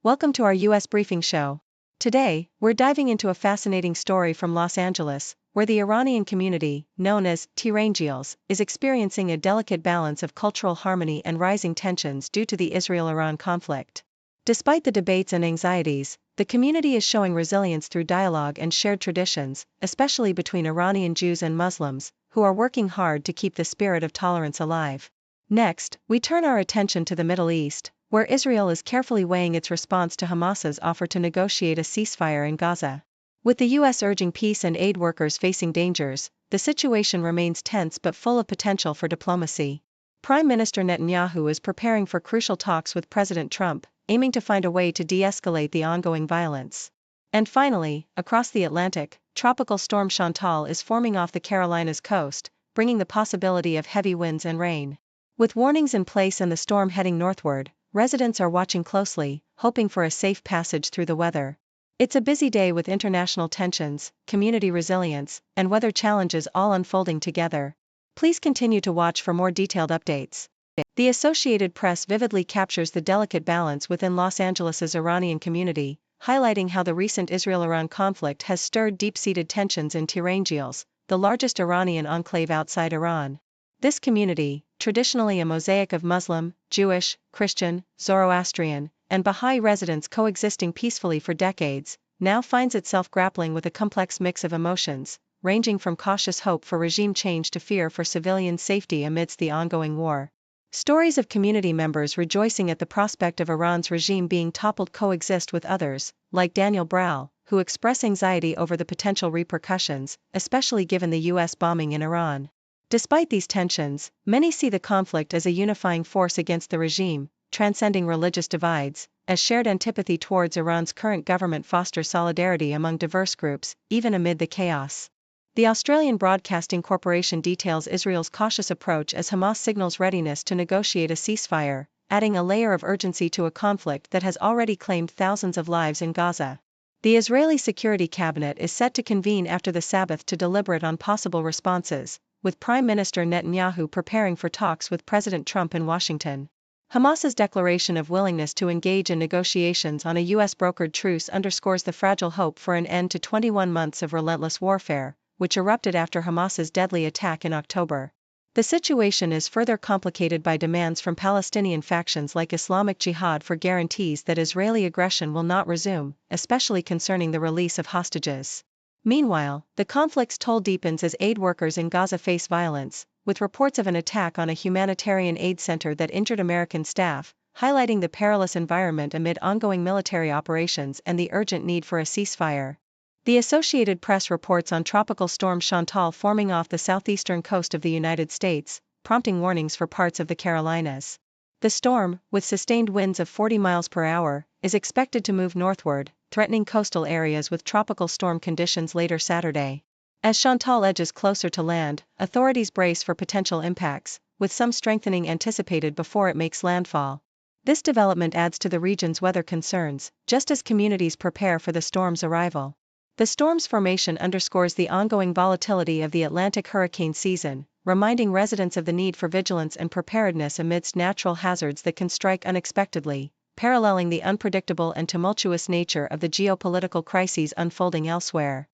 Welcome to our U.S. Briefing Show. Today, we're diving into a fascinating story from Los Angeles, where the Iranian community, known as Tehrangeles, is experiencing a delicate balance of cultural harmony and rising tensions due to the Israel-Iran conflict. Despite the debates and anxieties, the community is showing resilience through dialogue and shared traditions, especially between Iranian Jews and Muslims, who are working hard to keep the spirit of tolerance alive. Next, we turn our attention to the Middle East, where Israel is carefully weighing its response to Hamas's offer to negotiate a ceasefire in Gaza. With the U.S. urging peace and aid workers facing dangers, the situation remains tense but full of potential for diplomacy. Prime Minister Netanyahu is preparing for crucial talks with President Trump, aiming to find a way to de-escalate the ongoing violence. And finally, across the Atlantic, Tropical Storm Chantal is forming off the Carolinas coast, bringing the possibility of heavy winds and rain. With warnings in place and the storm heading northward, residents are watching closely, hoping for a safe passage through the weather. It's a busy day with international tensions, community resilience, and weather challenges all unfolding together. Please continue to watch for more detailed updates. The Associated Press vividly captures the delicate balance within Los Angeles's Iranian community, highlighting how the recent Israel-Iran conflict has stirred deep-seated tensions in Tehrangeles, the largest Iranian enclave outside Iran. This community, traditionally a mosaic of Muslim, Jewish, Christian, Zoroastrian, and Baha'i residents coexisting peacefully for decades, now finds itself grappling with a complex mix of emotions, ranging from cautious hope for regime change to fear for civilian safety amidst the ongoing war. Stories of community members rejoicing at the prospect of Iran's regime being toppled coexist with others, like Daniel Brow, who express anxiety over the potential repercussions, especially given the U.S. bombing in Iran. Despite these tensions, many see the conflict as a unifying force against the regime, transcending religious divides, as shared antipathy towards Iran's current government fosters solidarity among diverse groups, even amid the chaos. The Australian Broadcasting Corporation details Israel's cautious approach as Hamas signals readiness to negotiate a ceasefire, adding a layer of urgency to a conflict that has already claimed thousands of lives in Gaza. The Israeli Security Cabinet is set to convene after the Sabbath to deliberate on possible responses, with Prime Minister Netanyahu preparing for talks with President Trump in Washington. Hamas's declaration of willingness to engage in negotiations on a U.S.-brokered truce underscores the fragile hope for an end to 21 months of relentless warfare, which erupted after Hamas's deadly attack in October. The situation is further complicated by demands from Palestinian factions like Islamic Jihad for guarantees that Israeli aggression will not resume, especially concerning the release of hostages. Meanwhile, the conflict's toll deepens as aid workers in Gaza face violence, with reports of an attack on a humanitarian aid center that injured American staff, highlighting the perilous environment amid ongoing military operations and the urgent need for a ceasefire. The Associated Press reports on Tropical Storm Chantal forming off the southeastern coast of the United States, prompting warnings for parts of the Carolinas. The storm, with sustained winds of 40 miles per hour, is expected to move northward, threatening coastal areas with tropical storm conditions later Saturday. As Chantal edges closer to land, authorities brace for potential impacts, with some strengthening anticipated before it makes landfall. This development adds to the region's weather concerns, just as communities prepare for the storm's arrival. The storm's formation underscores the ongoing volatility of the Atlantic hurricane season, reminding residents of the need for vigilance and preparedness amidst natural hazards that can strike unexpectedly, paralleling the unpredictable and tumultuous nature of the geopolitical crises unfolding elsewhere.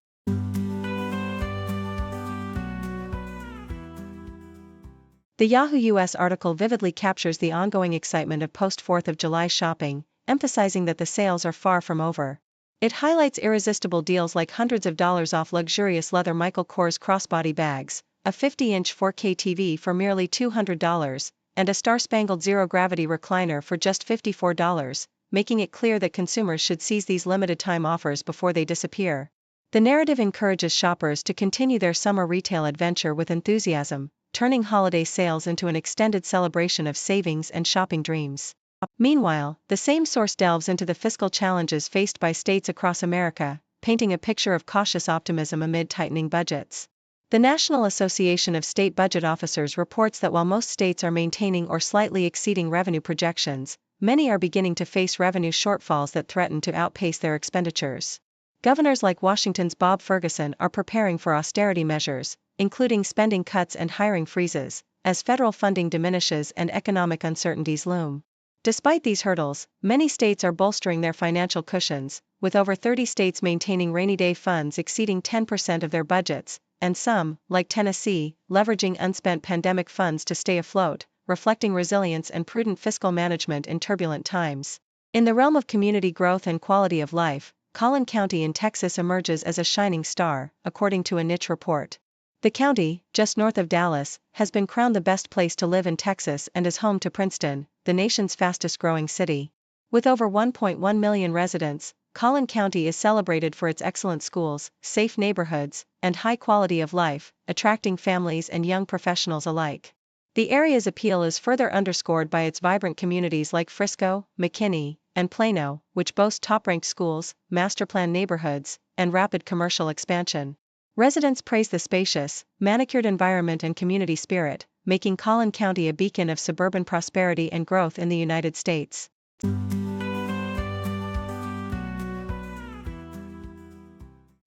The Yahoo US article vividly captures the ongoing excitement of post-4th of July shopping, emphasizing that the sales are far from over. It highlights irresistible deals like hundreds of dollars off luxurious leather Michael Kors crossbody bags, a 50-inch 4K TV for merely $200, and a star-spangled zero-gravity recliner for just $54, making it clear that consumers should seize these limited-time offers before they disappear. The narrative encourages shoppers to continue their summer retail adventure with enthusiasm, turning holiday sales into an extended celebration of savings and shopping dreams. Meanwhile, the same source delves into the fiscal challenges faced by states across America, painting a picture of cautious optimism amid tightening budgets. The National Association of State Budget Officers reports that while most states are maintaining or slightly exceeding revenue projections, many are beginning to face revenue shortfalls that threaten to outpace their expenditures. Governors like Washington's Bob Ferguson are preparing for austerity measures, including spending cuts and hiring freezes, as federal funding diminishes and economic uncertainties loom. Despite these hurdles, many states are bolstering their financial cushions, with over 30 states maintaining rainy day funds exceeding 10% of their budgets, and some, like Tennessee, leveraging unspent pandemic funds to stay afloat, reflecting resilience and prudent fiscal management in turbulent times. In the realm of community growth and quality of life, Collin County in Texas emerges as a shining star, according to a niche report. The county, just north of Dallas, has been crowned the best place to live in Texas and is home to Princeton, the nation's fastest-growing city. With over 1.1 million residents, Collin County is celebrated for its excellent schools, safe neighborhoods, and high quality of life, attracting families and young professionals alike. The area's appeal is further underscored by its vibrant communities like Frisco, McKinney, and Plano, which boast top-ranked schools, master-planned neighborhoods, and rapid commercial expansion. Residents praise the spacious, manicured environment and community spirit, making Collin County a beacon of suburban prosperity and growth in the United States.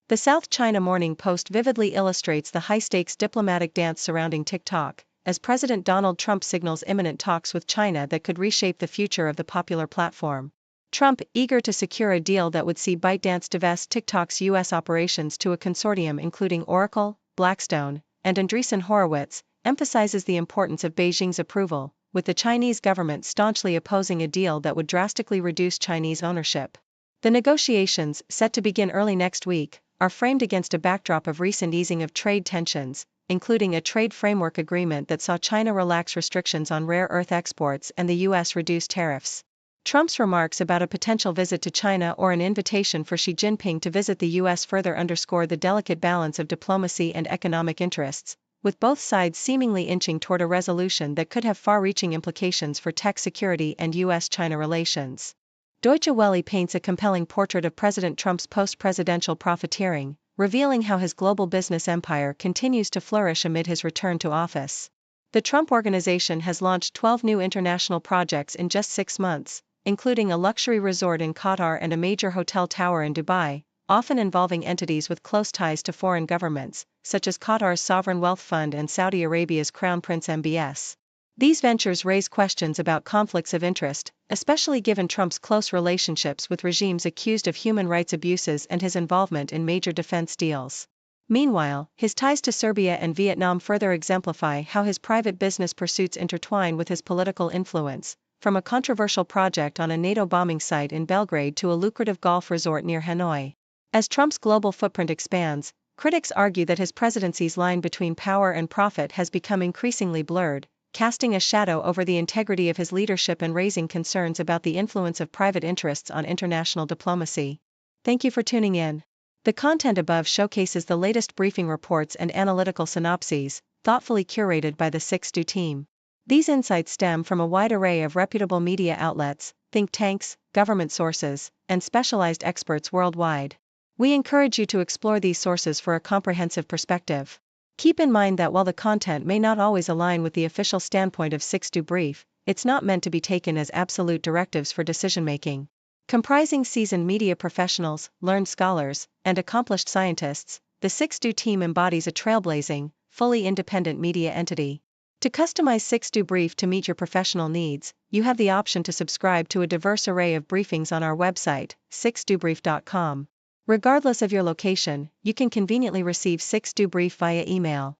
The South China Morning Post vividly illustrates the high-stakes diplomatic dance surrounding TikTok, as President Donald Trump signals imminent talks with China that could reshape the future of the popular platform. Trump, eager to secure a deal that would see ByteDance divest TikTok's U.S. operations to a consortium including Oracle, Blackstone, and Andreessen Horowitz, emphasizes the importance of Beijing's approval, with the Chinese government staunchly opposing a deal that would drastically reduce Chinese ownership. The negotiations, set to begin early next week, are framed against a backdrop of recent easing of trade tensions, including a trade framework agreement that saw China relax restrictions on rare earth exports and the U.S. reduce tariffs. Trump's remarks about a potential visit to China or an invitation for Xi Jinping to visit the U.S. further underscore the delicate balance of diplomacy and economic interests, with both sides seemingly inching toward a resolution that could have far-reaching implications for tech security and U.S.-China relations. Deutsche Welle paints a compelling portrait of President Trump's post-presidential profiteering, revealing how his global business empire continues to flourish amid his return to office. The Trump Organization has launched 12 new international projects in just 6 months, including a luxury resort in Qatar and a major hotel tower in Dubai, often involving entities with close ties to foreign governments, such as Qatar's Sovereign Wealth Fund and Saudi Arabia's Crown Prince MBS. These ventures raise questions about conflicts of interest, especially given Trump's close relationships with regimes accused of human rights abuses and his involvement in major defense deals. Meanwhile, his ties to Serbia and Vietnam further exemplify how his private business pursuits intertwine with his political influence, from a controversial project on a NATO bombing site in Belgrade to a lucrative golf resort near Hanoi. As Trump's global footprint expands, critics argue that his presidency's line between power and profit has become increasingly blurred, casting a shadow over the integrity of his leadership and raising concerns about the influence of private interests on international diplomacy. Thank you for tuning in. The content above showcases the latest briefing reports and analytical synopses, thoughtfully curated by the 6Do team. These insights stem from a wide array of reputable media outlets, think tanks, government sources, and specialized experts worldwide. We encourage you to explore these sources for a comprehensive perspective. Keep in mind that while the content may not always align with the official standpoint of 6Do Brief, it's not meant to be taken as absolute directives for decision-making. Comprising seasoned media professionals, learned scholars, and accomplished scientists, the 6Do team embodies a trailblazing, fully independent media entity. To customize 6Do Brief to meet your professional needs, you have the option to subscribe to a diverse array of briefings on our website, 6dobrief.com. Regardless of your location, you can conveniently receive 6Do Brief via email.